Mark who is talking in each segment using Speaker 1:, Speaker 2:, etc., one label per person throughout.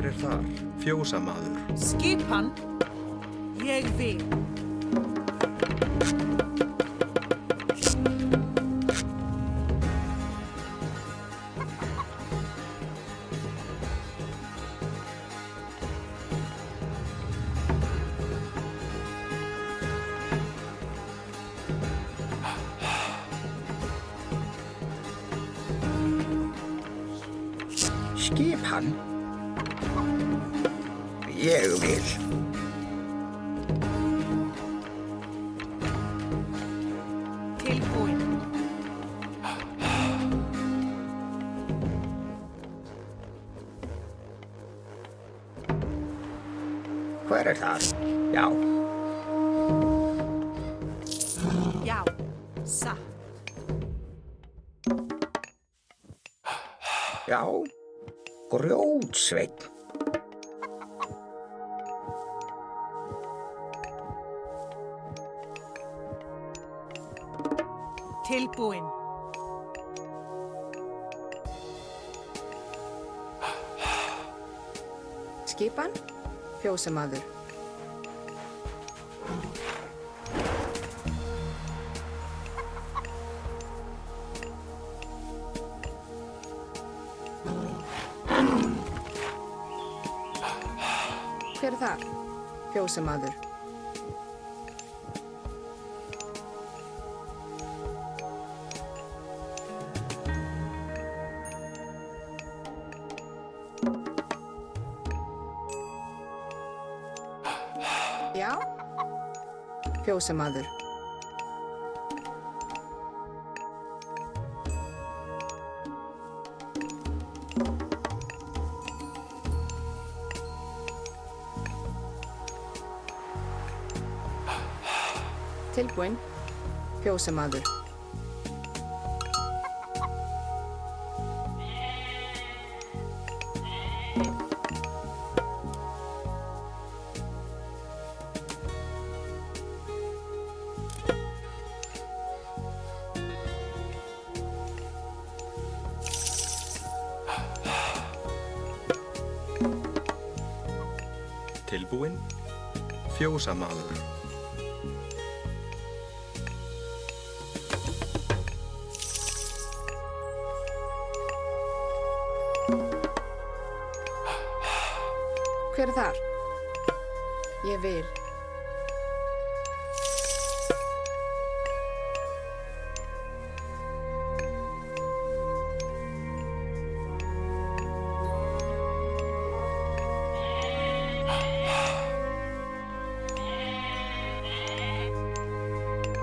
Speaker 1: Hver er þar? Fjósamaður.
Speaker 2: Skipan, ég vil.
Speaker 3: Skipan, ég vil.
Speaker 2: Tilbúin.
Speaker 3: Hver er þar? Já.
Speaker 2: Já, satt.
Speaker 3: Já, Grjótsveinn.
Speaker 2: Tilbúin.
Speaker 4: Skipan, fjósamaður. Hver er þar? Fjósamaður. Já, fjósamaður. Tilbúin, fjósamaður.
Speaker 1: Tilbúin. Fjósamaður.
Speaker 4: Hver er þar? Ég vil.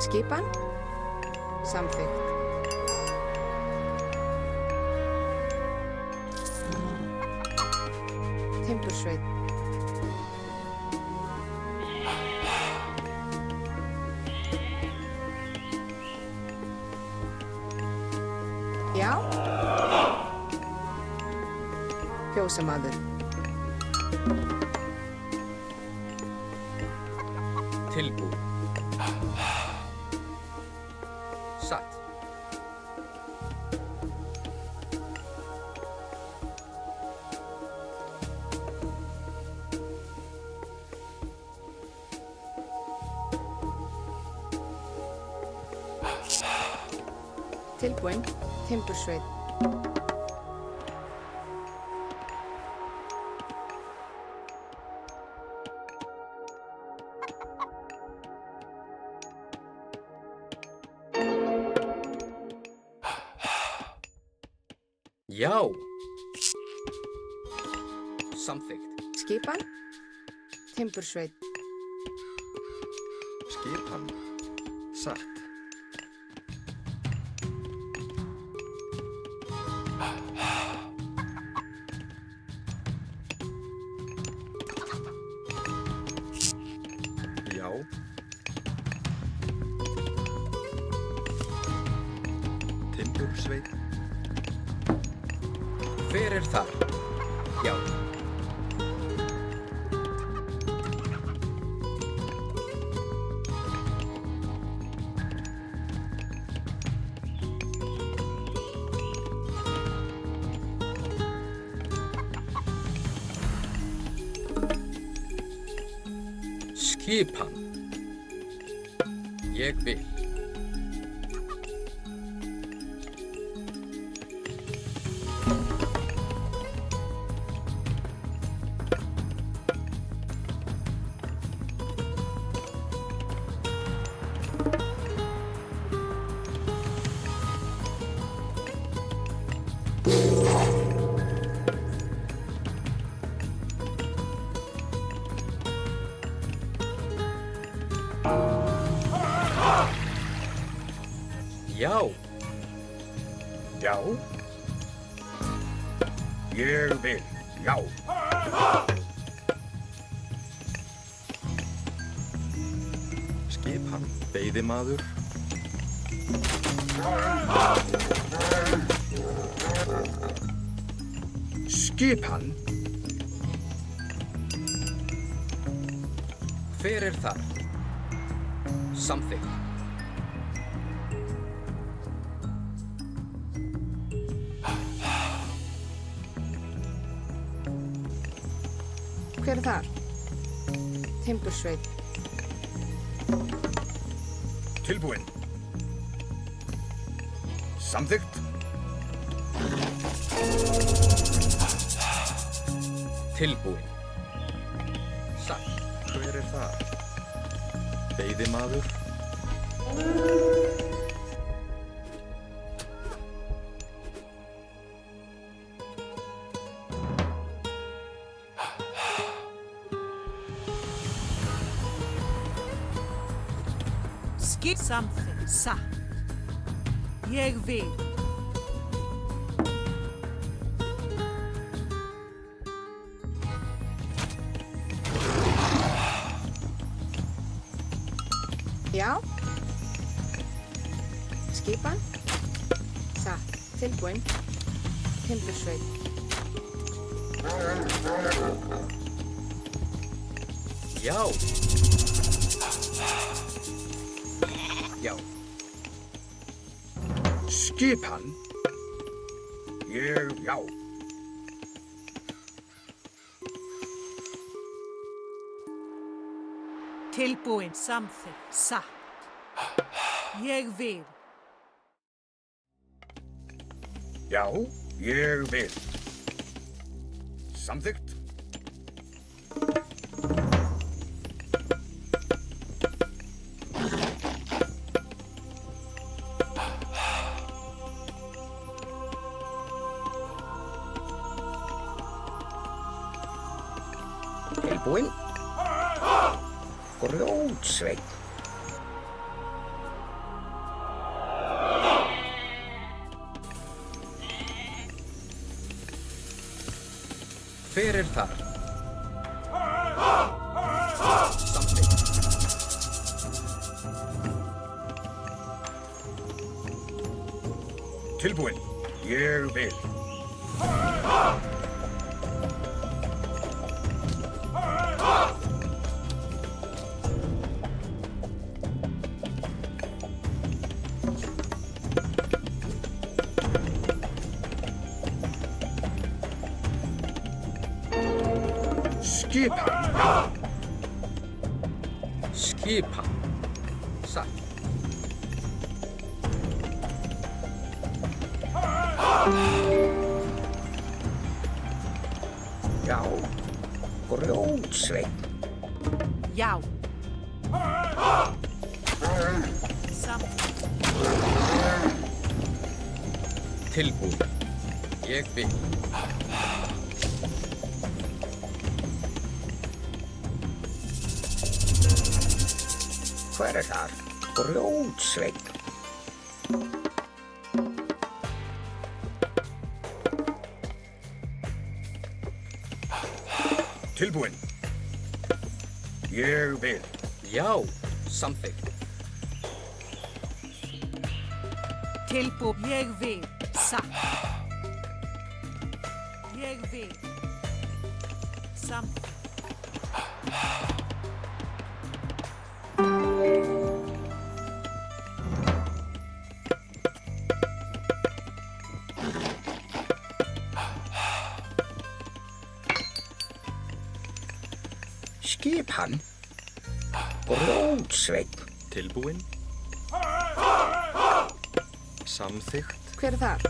Speaker 4: Skipan, samþykkt. Timbursveinn. Já. Fjósamaður.
Speaker 3: Tilbúin. Satt.
Speaker 4: Tilbúin, timbursveinn.
Speaker 3: Já. Samþykkt.
Speaker 4: Skipan, timbursveinn.
Speaker 1: Skipan. Satt. Já. Timbursveinn.
Speaker 3: Hver er þar? Já. Skipan. Ég vil. Já.
Speaker 5: Já. Ég vil. Já.
Speaker 1: Skipan. Veiðimaður.
Speaker 5: Skipan.
Speaker 3: Hver er þar? Samþykkt.
Speaker 4: Hver er þar? Timbursveit.
Speaker 5: Tilbúinn. Samþykkt.
Speaker 3: Tilbúin. Satt.
Speaker 1: Hver er það? Veiðimaður.
Speaker 2: Skip something. Satt. Ég vil.
Speaker 4: Já. Skipan. Satt. Tilbúinn. Timbursveit.
Speaker 3: Já. Já.
Speaker 5: Skipan. Ég, já.
Speaker 2: Tilbúin. Something. Satt. Ég vil.
Speaker 5: Já, ég vil. Samþykkt. Tilbúinn. Grjótsveit.
Speaker 3: Hver er þar? Samþykkt.
Speaker 5: Tilbúinn. Ég vil. Skipan.
Speaker 3: Skipan. Satt.
Speaker 5: Já. Grjótsveit.
Speaker 2: Já. Something.
Speaker 3: Tilbúin. Ég vil.
Speaker 5: Hver er þar? Grjótsveit. Tilbúinn. Ég vil.
Speaker 3: Já. Samþykkt.
Speaker 2: Tilbúin. Ég vil. Satt. Ég vil. Something.
Speaker 5: Skipan. Grjótsveinn.
Speaker 1: Tilbúin. Samþykkt.
Speaker 4: Hver er þar?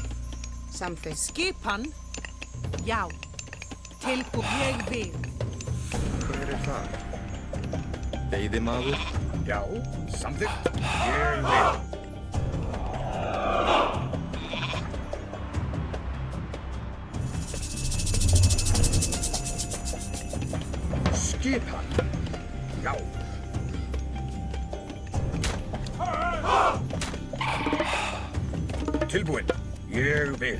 Speaker 4: Samþykkt.
Speaker 2: Skipan. Já. Tilbúið. Ég vil.
Speaker 1: Hver er það? Veiðimaður.
Speaker 5: Já, samþykkt. Ég vil. Skipan. Já. Tilbúin. Ég vil.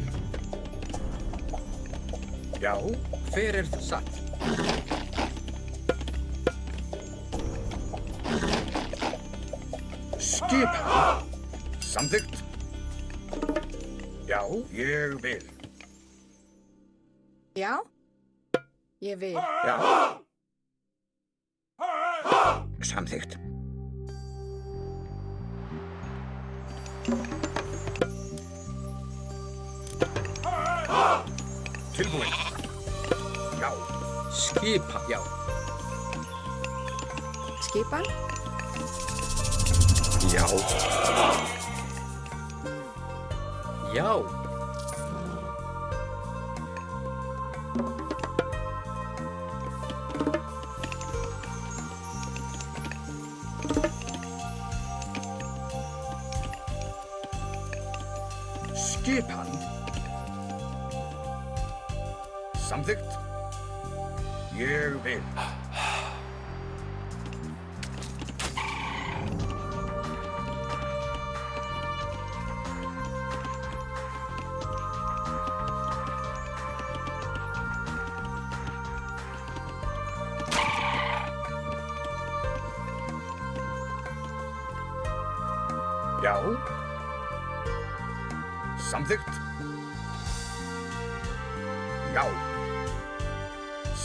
Speaker 5: Já.
Speaker 3: Hver er satt?
Speaker 5: Skipan. Samþykkt. Já, ég vil.
Speaker 4: Já. Ég vil.
Speaker 5: Já. Samþykkt. Tilbúin. Já.
Speaker 3: Skipan. Já.
Speaker 4: Skipan.
Speaker 5: Já.
Speaker 3: Já.
Speaker 5: Skipan. Samþykkt. Ég vil. Já. Samþykkt. Já.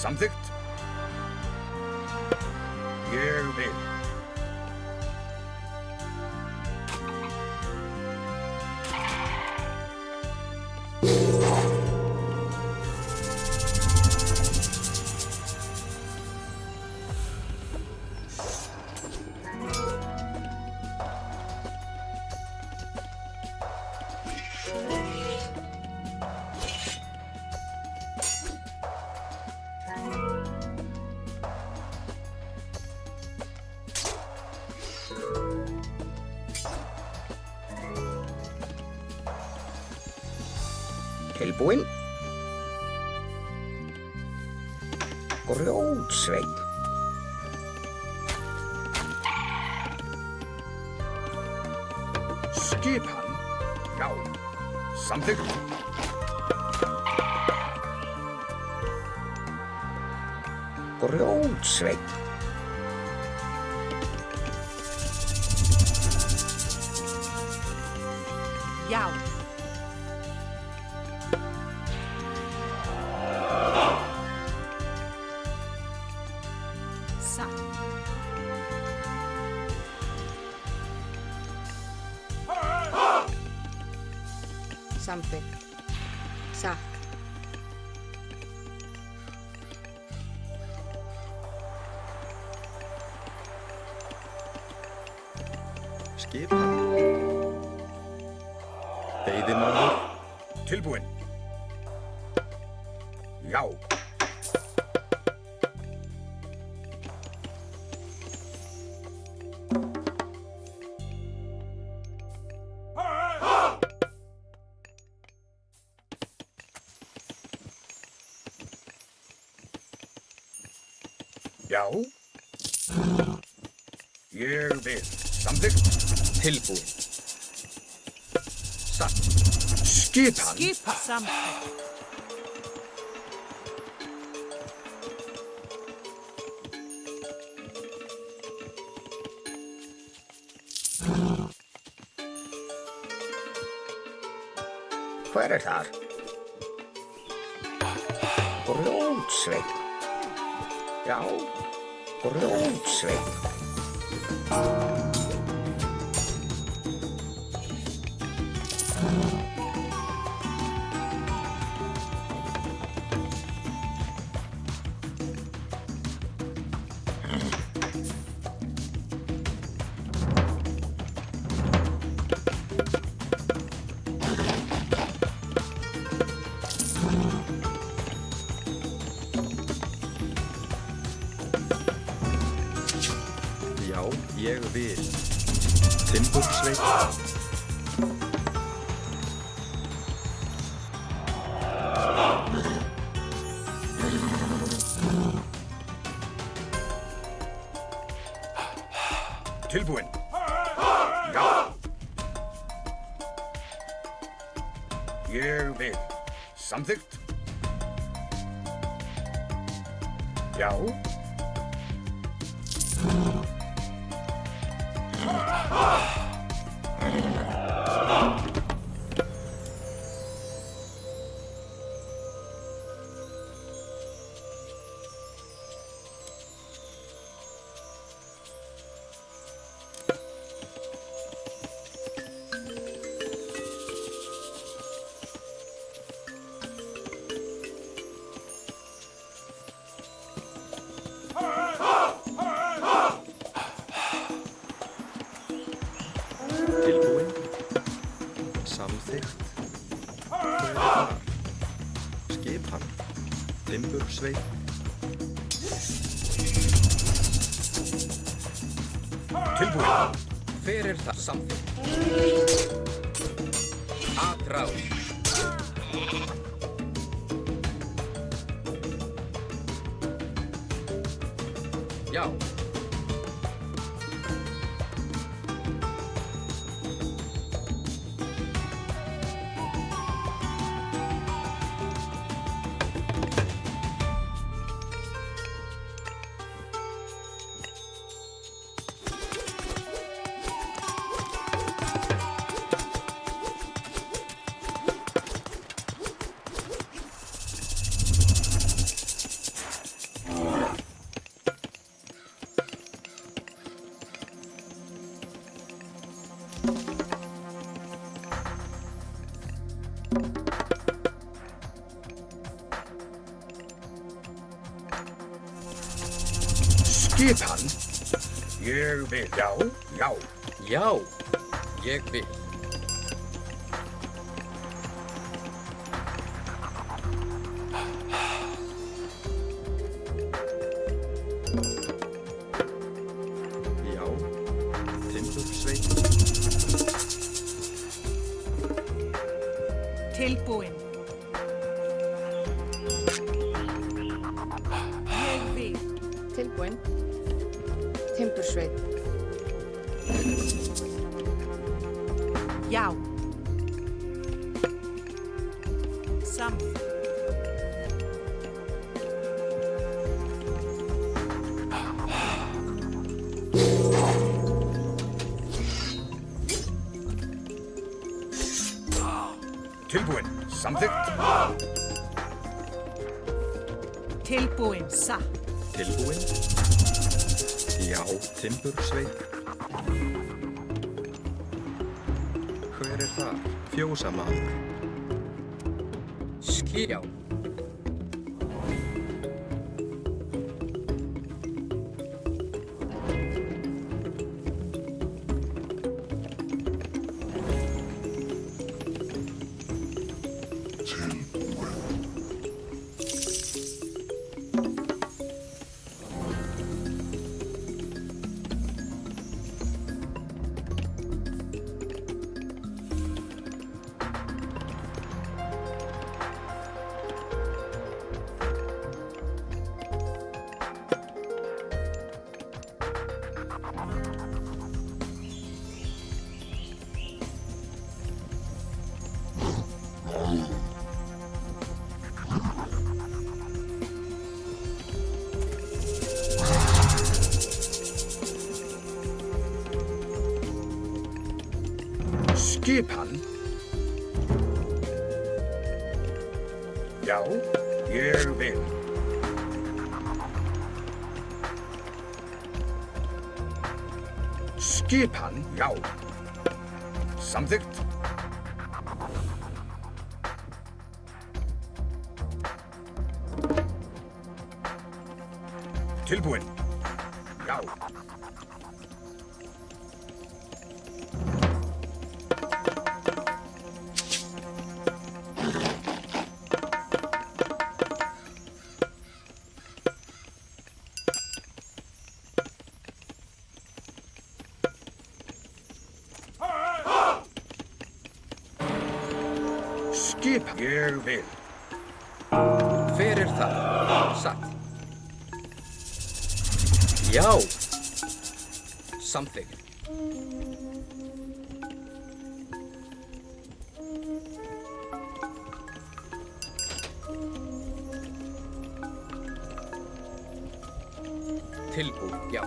Speaker 5: Samþykkt. Ég vil. Tilbúin. Grjótsveinn. Skipan. Já. Samþykkt. Grjótsveinn.
Speaker 2: Já. Satt.
Speaker 4: Samþykkt. Satt.
Speaker 1: Skipan. Veiðimaður.
Speaker 5: Tilbúin. Já. Já. Ég vil. Samþykkt.
Speaker 3: Tilbúin. Satt.
Speaker 5: Skipan.
Speaker 2: Skipa. Samþykkt.
Speaker 5: Hver er þar? Grjótsveinn. Já. Grjótsveinn.
Speaker 1: Timbursveit.
Speaker 5: Tilbúinn. Já. Ég vil. Samþykkt. Já.
Speaker 1: Tilbúinn. Samþykkt. Hver er þar? Skipan. Timbursveit.
Speaker 5: Tilbúinn.
Speaker 3: Hver er það? Samþykkt. Atráð. Já.
Speaker 5: Skipan. Ég vil. Já. Já.
Speaker 3: Já. Ég vil.
Speaker 1: Já. Timbursveit.
Speaker 2: Tilbúinn. Ég vil.
Speaker 4: Tilbúinn. Timbursveit.
Speaker 2: Já. Samþykkt.
Speaker 5: Tilbúinn. Samþykkt.
Speaker 2: Tilbúinn. Satt.
Speaker 1: Tilbúinn. Já. Timbursveit. Hver er þar? Fjósamaður.
Speaker 3: Já.
Speaker 5: Skipan. Já. Ég vil. Skipan. Já. Samþykkt. Tilbúinn. Já. Skipan. Ég vil.
Speaker 3: Hver er það? Satt. Já. Samþykkt. Tilbúin, já.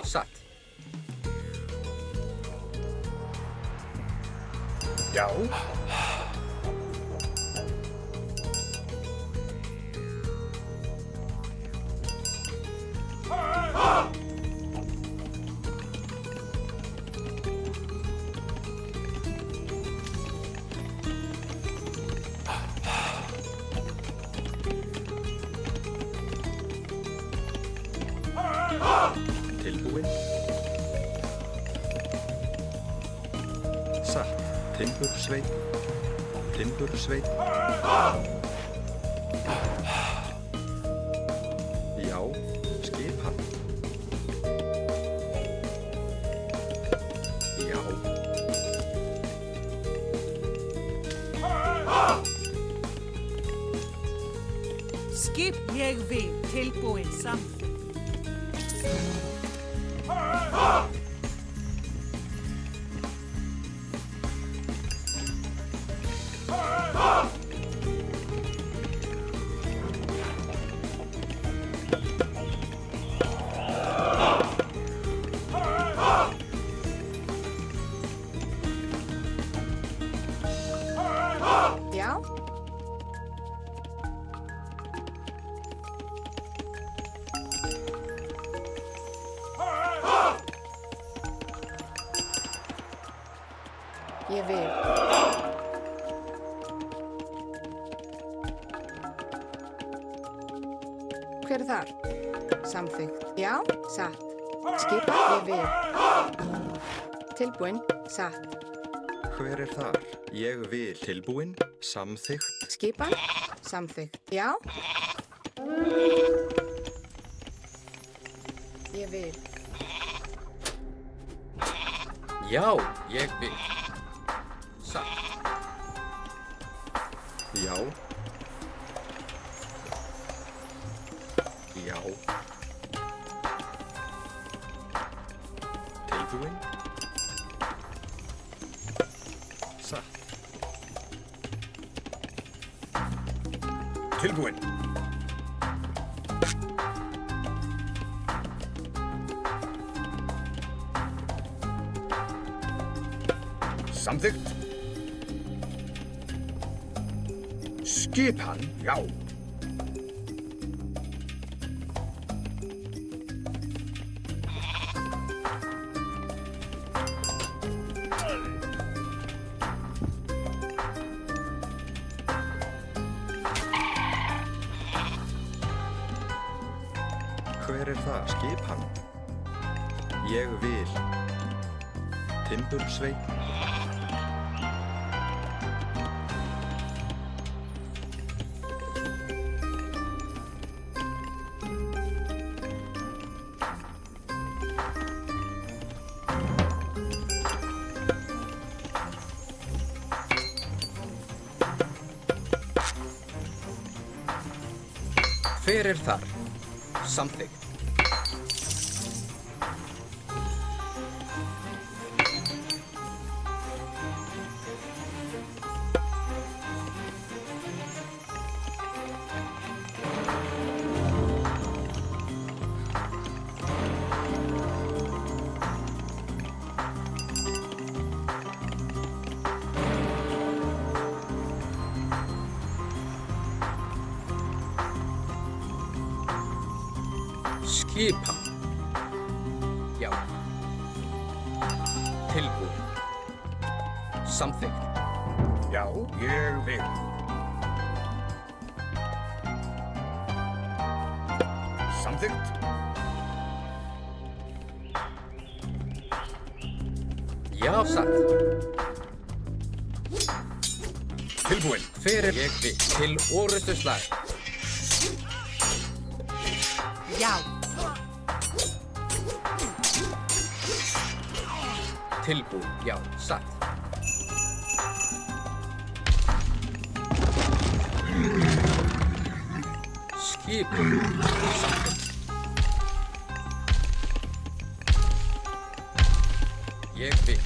Speaker 3: Satt.
Speaker 5: Já.
Speaker 1: Tilbúin. Satt. Timbursveit. Timbursveit. Já. Skipan. Já.
Speaker 2: Skip ég vil. Tilbúin samþykkt.
Speaker 4: Já. Ég vil. Hver er þar? Samþykkt. Já, satt. Skipa, ég vil. Tilbúin, satt.
Speaker 1: Hver er þar? Ég vil. Tilbúin. Samþykkt.
Speaker 4: Skipa, samþykkt. Já. Ég vil.
Speaker 3: Já, ég vil. Satt.
Speaker 1: Já. Já. Tilbúin. Satt.
Speaker 5: Tilbúin. Samþykkt. Skipan. Já.
Speaker 1: Hver er það? Skipan. Ég vil. Timbursveit.
Speaker 3: Hver er þar? Samþykkt. Skipan. Já. Tilbúin. Samþykkt.
Speaker 5: Já, ég vil. Samþykkt.
Speaker 3: Já, satt.
Speaker 5: Tilbúin.
Speaker 3: Hver er ég vil? Til orrustu slag.
Speaker 2: Já.
Speaker 3: Tilbúin. Já, satt. Skipun. Samþykkt. Ég vil.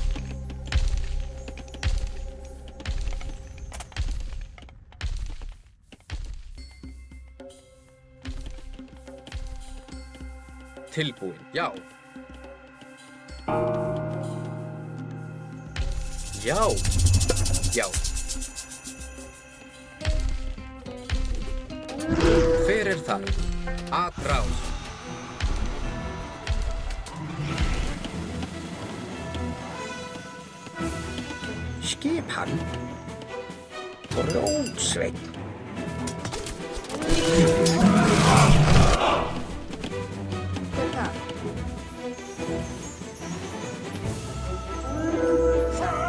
Speaker 3: Tilbúin. Já. Já. Já. Hver er þar? Atrás.
Speaker 5: Skipan. Rótsveinn.
Speaker 4: Hver er þar? Satt.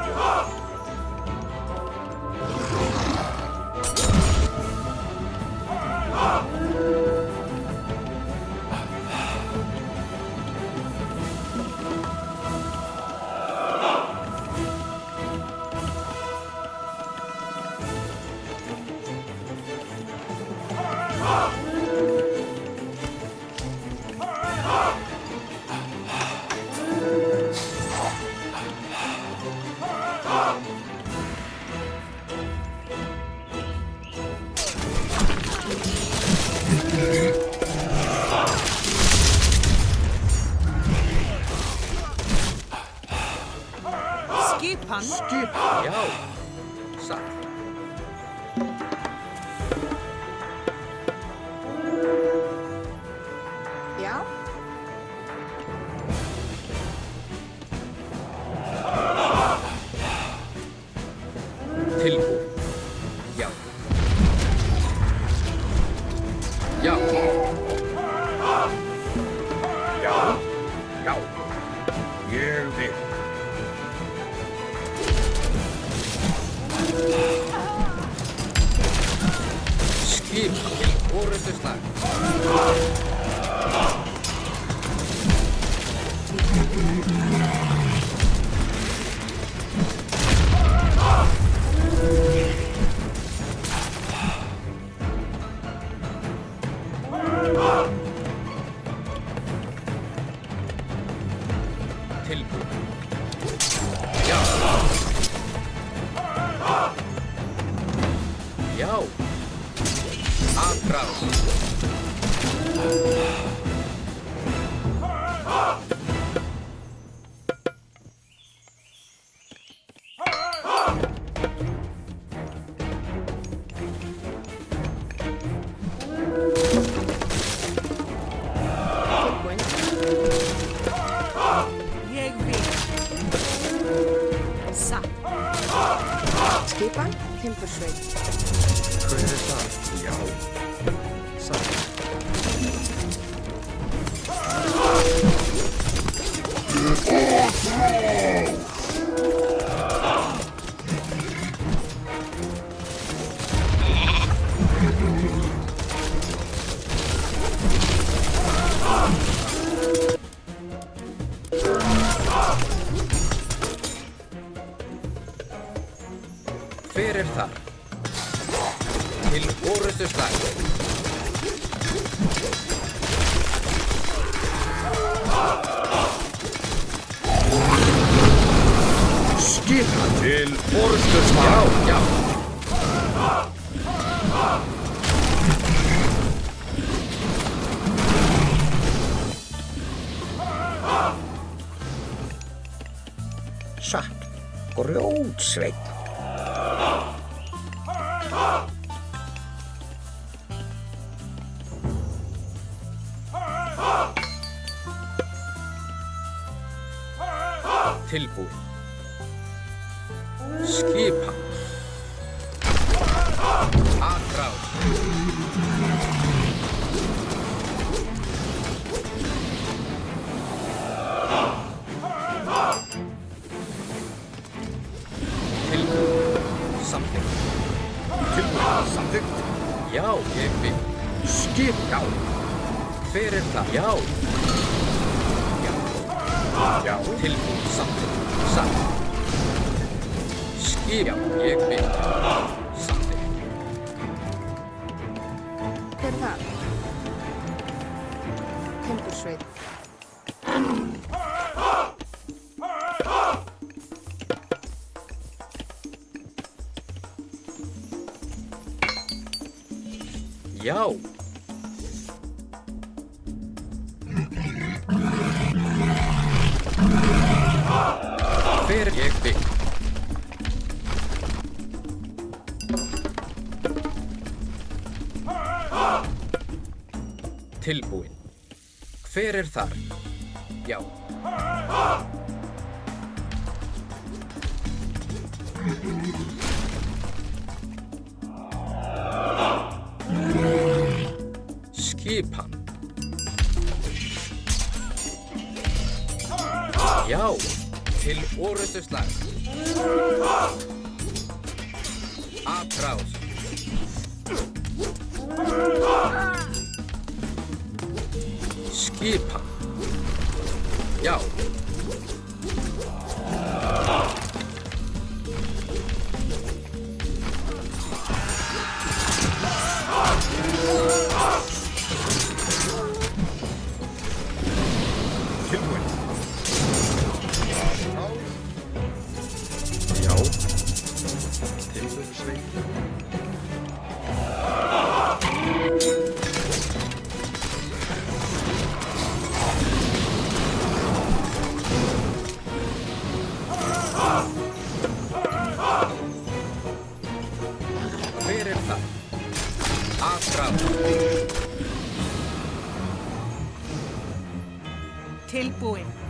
Speaker 2: Skipan.
Speaker 3: Já. Satt.
Speaker 4: Já.
Speaker 3: Tilbúin. Já. Já.
Speaker 5: Já. Já. Ég vil.
Speaker 3: Skipan. Til orrustu slag. Tilbúin. Já. Já. Atrás.
Speaker 4: Tilbúin.
Speaker 2: Ég vil. Satt.
Speaker 4: Skipan. Timbursveinn.
Speaker 1: Hver er þar? Já. Satt.
Speaker 3: Hver er þar? Til orrustu slag.
Speaker 5: Skipan. Til orrustu slag.
Speaker 3: Já, já.
Speaker 5: Satt. Grjótsveinn.
Speaker 3: Tilbúin. Skipan. Atrás. Tilbúin. Samþykkt.
Speaker 5: Tilbúin. Samþykkt.
Speaker 3: Já, ég vil.
Speaker 5: Skip. Já.
Speaker 3: Hver er það? Já.
Speaker 5: Já.
Speaker 3: Tilbúin. Samþykkt. Satt. Skip. Já, ég vil. Samþykkt.
Speaker 4: Hver er það? Timbursveit.
Speaker 3: Já. Hver ég vil. Tilbúin. Hver er þar? Já. Skipan. Já, til orrustuslag. Atrás. Skipan. Já.
Speaker 5: Tilbúin.
Speaker 1: Já. Timbursveit.
Speaker 3: Hver er það? Atrás.
Speaker 2: Tilbúin.